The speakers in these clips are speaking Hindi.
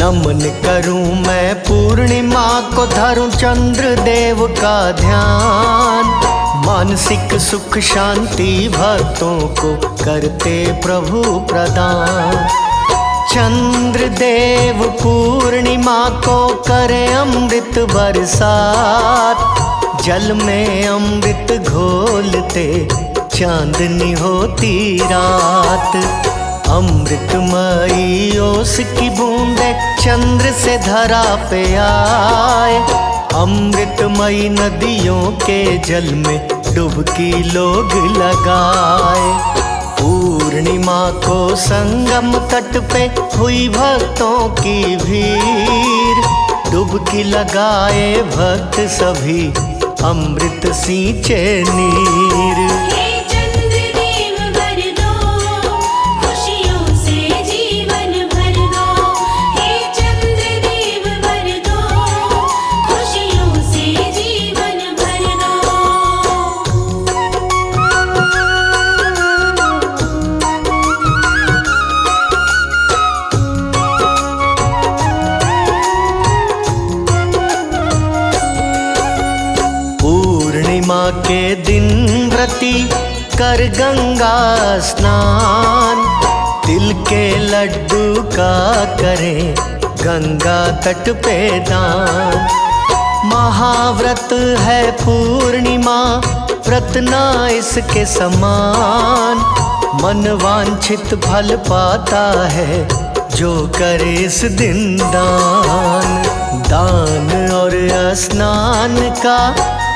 नमन करूं मैं पूर्णिमा को, धरूं चंद्र देव का ध्यान। मानसिक सुख शांति भक्तों को करते प्रभु प्रदान। चंद्र देव पूर्णिमा को करे अमृत बरसात। जल में अमृत घोलते चांदनी होती रात। अमृतमयी ओस की बूंदे चंद्र से धरा पे आए। अमृतमयी नदियों के जल में डुबकी लोग लगाए। पूर्णिमा को संगम तट पे हुई भक्तों की भीड़। डुबकी लगाए भक्त सभी अमृत सींचे नीर। पूर्णिमा के दिन व्रती कर गंगा स्नान। तिल के लड्डू का करें गंगा तट पे दान। महाव्रत है पूर्णिमा, व्रत ना इसके समान। मन वांछित फल पाता है जो करे इस दिन दान। दान और स्नान का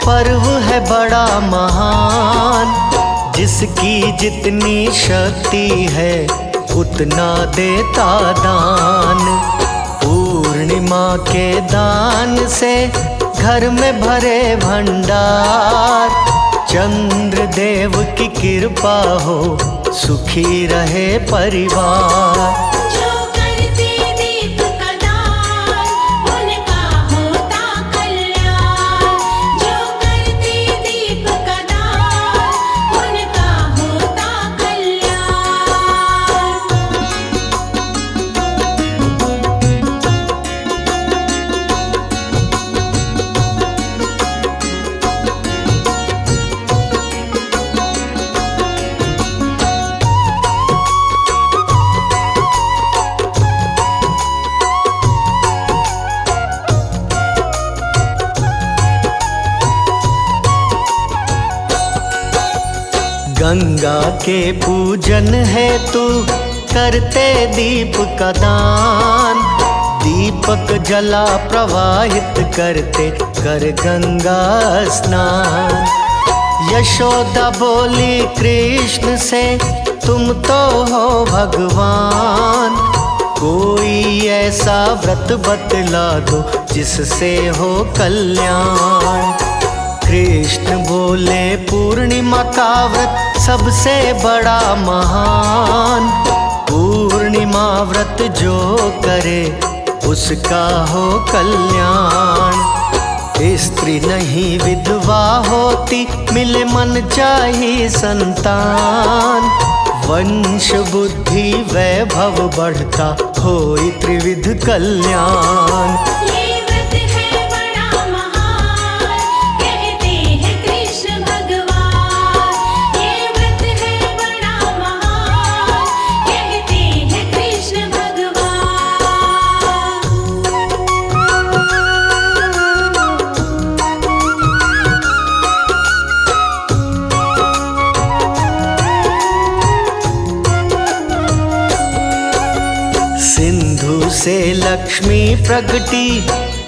पर्व है बड़ा महान। जिसकी जितनी शक्ति है उतना देता दान। पूर्णिमा के दान से घर में भरे भंडार। चंद्र देव की कृपा हो सुखी रहे परिवार। गंगा के पूजन है तू करते दीप का दान। दीपक जला प्रवाहित करते कर गंगा स्नान। यशोदा बोली कृष्ण से तुम तो हो भगवान। कोई ऐसा व्रत बतला दो जिससे हो कल्याण। कृष्ण बोले पूर्णिमा का व्रत सबसे बड़ा महान। पूर्णिमा व्रत जो करे उसका हो कल्याण। स्त्री नहीं विधवा होती, मिले मन चाहिए संतान। वंश बुद्धि वैभव बढ़ता होई त्रिविध कल्याण। सिंधु से लक्ष्मी प्रगटी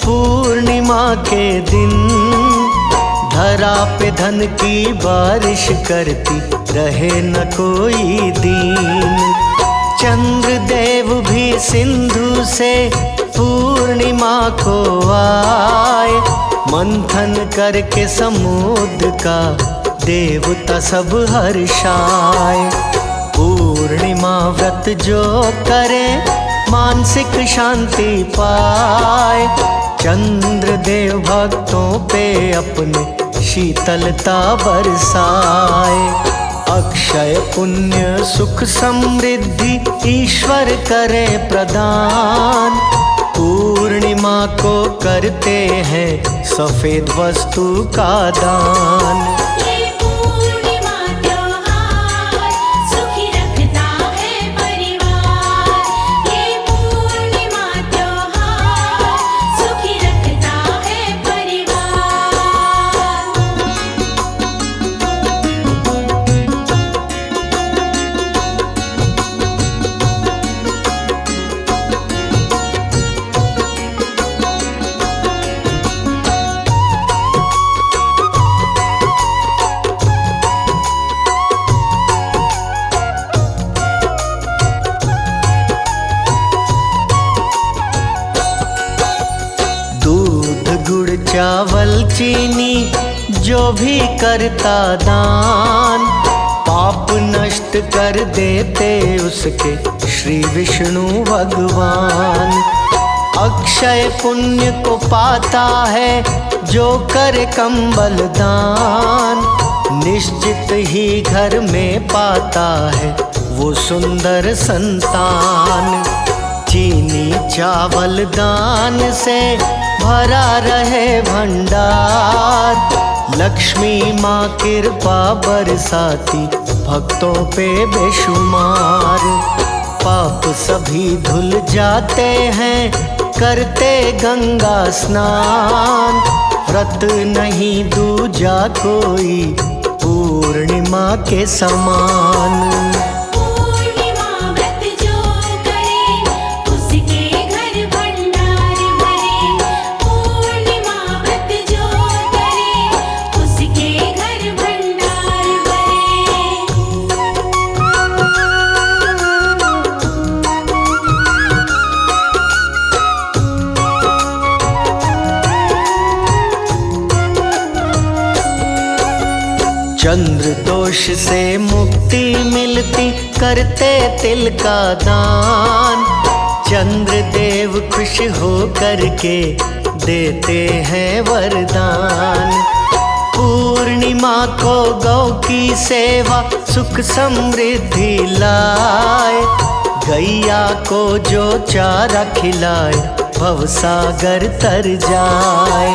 पूर्णिमा के दिन। धरा पे धन की बारिश करती रहे न कोई दीन। चंद्र देव भी सिंधु से पूर्णिमा को आए। मंथन करके समुद्र का देवता सब हर्षाए। पूर्णिमा व्रत जो करे मानसिक शांति पाए। चंद्र देव भक्तों पे अपने शीतलता बरसाए। अक्षय पुण्य सुख समृद्धि ईश्वर करे प्रदान। पूर्णिमा को करते हैं सफेद वस्तु का दान। ये पूर्णिमा त्योहार सुखी रखता है परिवार। ये पूर्णिमा त्योहार सुखी रखता है परिवार। दूध गुड़ चावल चीनी जो भी करता दान, पाप नष्ट कर देते उसके श्री विष्णु भगवान। अक्षय पुण्य को पाता है जो करे कंबल दान, निश्चित ही घर में पाता है वो सुंदर संतान। चीनी चावल दान से भरा रहे भंडार, लक्ष्मी माँ कृपा बरसाती भक्तों पे बेशुमार। पाप सभी धुल जाते हैं करते गंगा स्नान, व्रत नहीं दूजा कोई पूर्णिमा के समान। पूर्णिमा व्रत जो करे उसके घर भंडार भरे। पूर्णिमा व्रत जो करे उसके घर भंडार भरे। चंद्र दोष से मुक्ति मिलती करते तिल का दान, चंद्र देव खुश हो करके देते हैं वरदान। पूर्णिमा को गौ की सेवा सुख समृद्धि लाए, गैया को जो चारा खिलाए भवसागर तर जाए।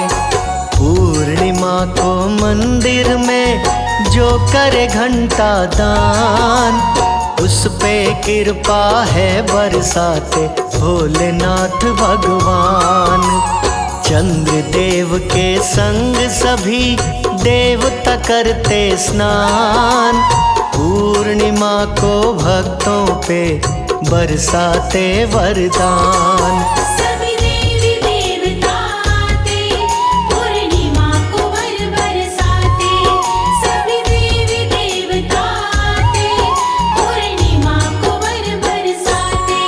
पूर्णिमा को मंदिर में जो करे घंटा दान, उस पे कृपा है बरसाते भोलेनाथ भगवान। चंद्र देव के संग सभी देवता करते स्नान, पूर्णिमा को भक्तों पे बरसाते वरदान। सभी देवी देवता आते पूर्णिमा को वर बरसाते। सभी देवी देवता आते पूर्णिमा को वर बरसाते।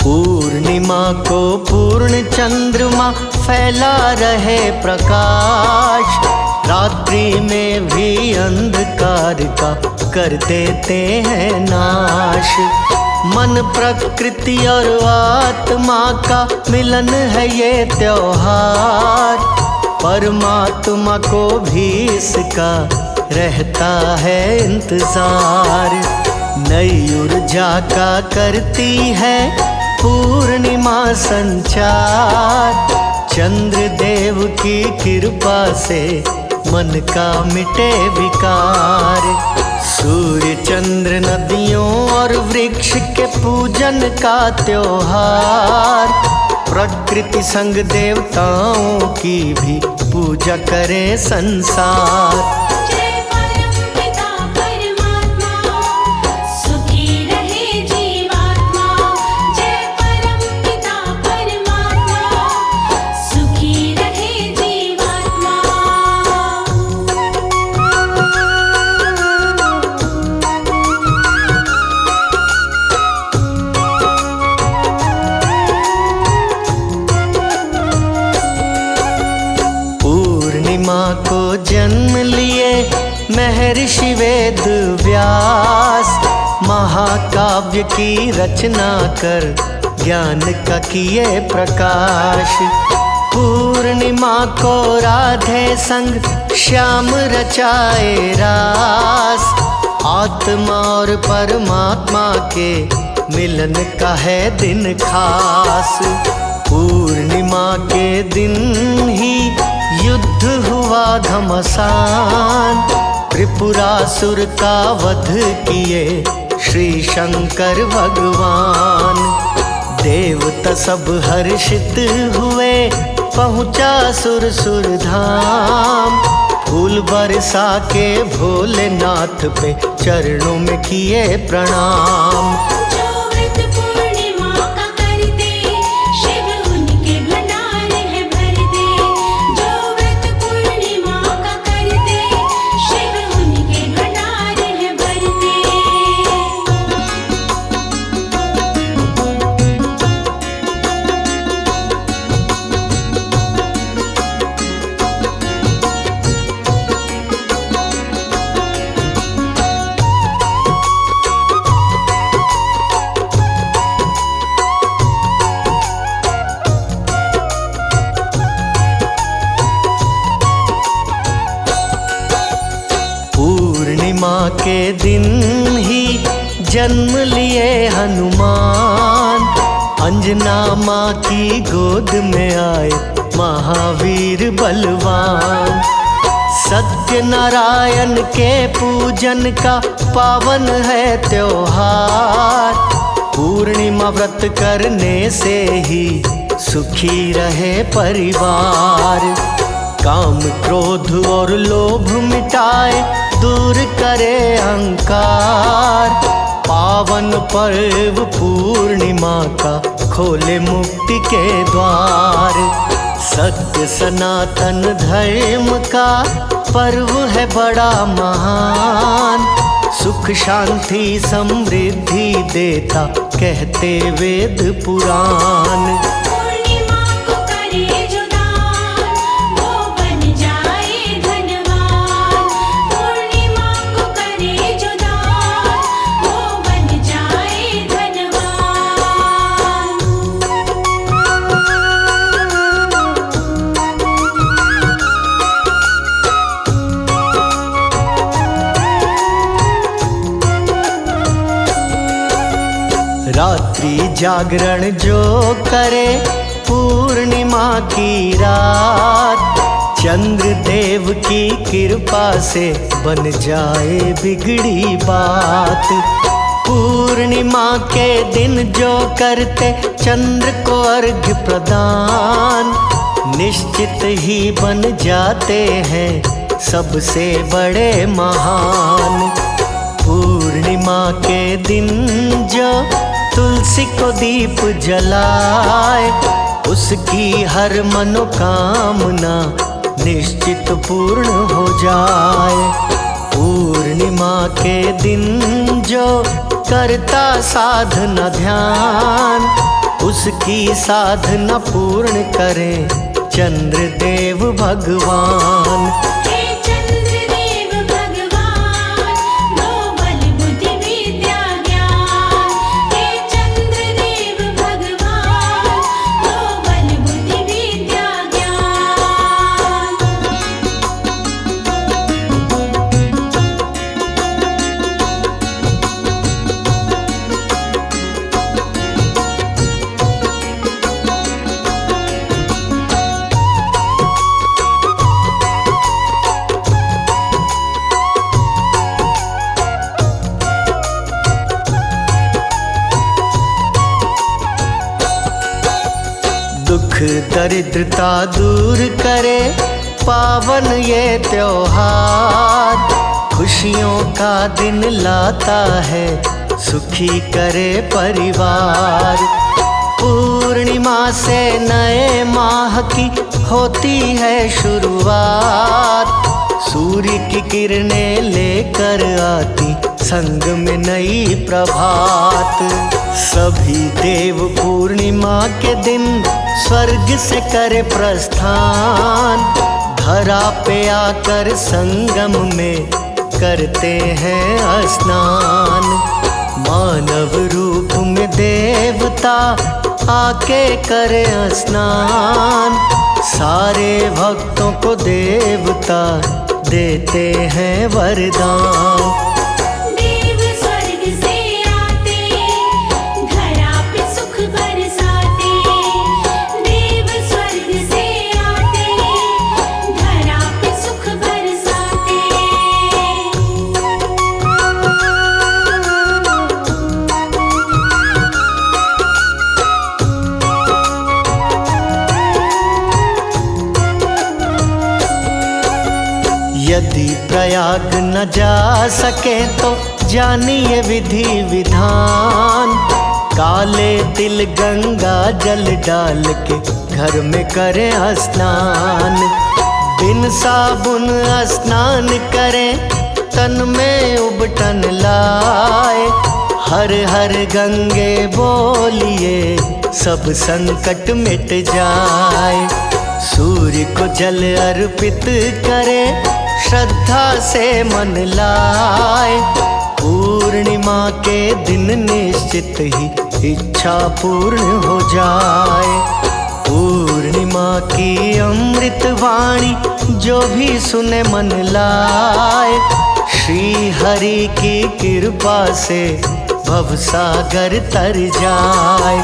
पूर्णिमा को पूर्ण चंद्रमा फैला रहे प्रकाश, रात्रि में भी अंधकार का कर देते हैं नाश। मन प्रकृति और आत्मा का मिलन है ये त्योहार, परमात्मा को भी इसका रहता है इंतजार। नई ऊर्जा का करती है पूर्णिमा संचार, चंद्र देव की कृपा से मन का मिटे विकार। सूर्य चंद्र नदियों और वृक्ष के पूजन का त्योहार, प्रकृति संग देवताओं की भी पूजा करे संसार। जय परमपिता परमात्मा सुखी रहे जीवात्मा। जय परमपिता परमात्मा सुखी रहे जीवात्मा। को जन्म लिए महर्षि वेद व्यास, महाकाव्य की रचना कर ज्ञान का किए प्रकाश। पूर्णिमा को राधे संग श्याम रचाए रास, आत्मा और परमात्मा के मिलन का है दिन खास। पूर्णिमा के दिन ही युद्ध हुआ घमासान, त्रिपुरासुर का वध किए श्री शंकर भगवान। देवता सब हर्षित हुए, पहुँचा सुर धाम, फूल बरसा के भोलेनाथ पे चरणों में किए प्रणाम। जो व्रत पूर्णिमा का करते, शिव उनके भंडार है भर दे। जो व्रत पूर्णिमा का करते, शिव उनके भंडार है भर दे। पूर्णिमा के दिन ही जन्म लिए हनुमान, अंजना माँ की गोद में आए महावीर बलवान। सत्यनारायण के पूजन का पावन है त्योहार, पूर्णिमा व्रत करने से ही सुखी रहे परिवार। काम क्रोध और लोभ मिटाए, दूर करे अहंकार, पावन पर्व पूर्णिमा का खोले मुक्ति के द्वार। सत्य सनातन धर्म का पर्व है बड़ा महान, सुख शांति समृद्धि देता कहते वेद पुराण। पूर्णिमा को करे जो दान, वो बन जाए धनवान। पूर्णिमा को करे जो दान, वो बन जाए धनवान। रात्रि जागरण जो करे पूर्णिमा की रात, चंद्र देव की कृपा से बन जाए बिगड़ी बात। पूर्णिमा के दिन जो करते चंद्र को अर्घ्य प्रदान, निश्चित ही बन जाते हैं सबसे बड़े महान। पूर्णिमा के दिन जो तुलसी को दीप जलाए, उसकी हर मनोकामना निश्चित पूर्ण हो जाए। पूर्णिमा के दिन जो करता साधना ध्यान, उसकी साधना पूर्ण करे चंद्रदेव भगवान। हे चंद्रदेव भगवान, दो बल बुद्धि विद्या ज्ञान। हे चंद्रदेव भगवान, दो बल बुद्धि विद्या ज्ञान। दुख दरिद्रता दूर करे पावन ये त्योहार, खुशियों का दिन लाता है सुखी करे परिवार। पूर्णिमा से नए माह की होती है शुरुआत, सूर्य की किरणें लेकर आती संग में नई प्रभात। सभी देव पूर्णिमा के दिन स्वर्ग से करे प्रस्थान, धरा पे आकर संगम में करते हैं स्नान। मानव रूप में देवता आके करे स्नान। सारे भक्तों को देवता देते हैं वरदान। देव स्वर्ग से आते, धरा पे सुख बरसाते। देव स्वर्ग से आते, धरा पे सुख बरसाते। यदि प्रयाग न जा सके तो जानिए विधि विधान। काले तिल गंगा जल डाल के घर में करें स्नान। बिन साबुन स्नान करें, तन में उबटन लाए। हर हर गंगे बोलिए, सब संकट मिट जाए। सूर्य को जल अर्पित करे, श्रद्धा से मन लाए। पूर्णिमा के दिन निश्चित ही इच्छा पूर्ण हो जाए। पूर्णिमा की अमृत वाणी जो भी सुने मन लाए। श्री हरि की कृपा से भवसागर तर जाए।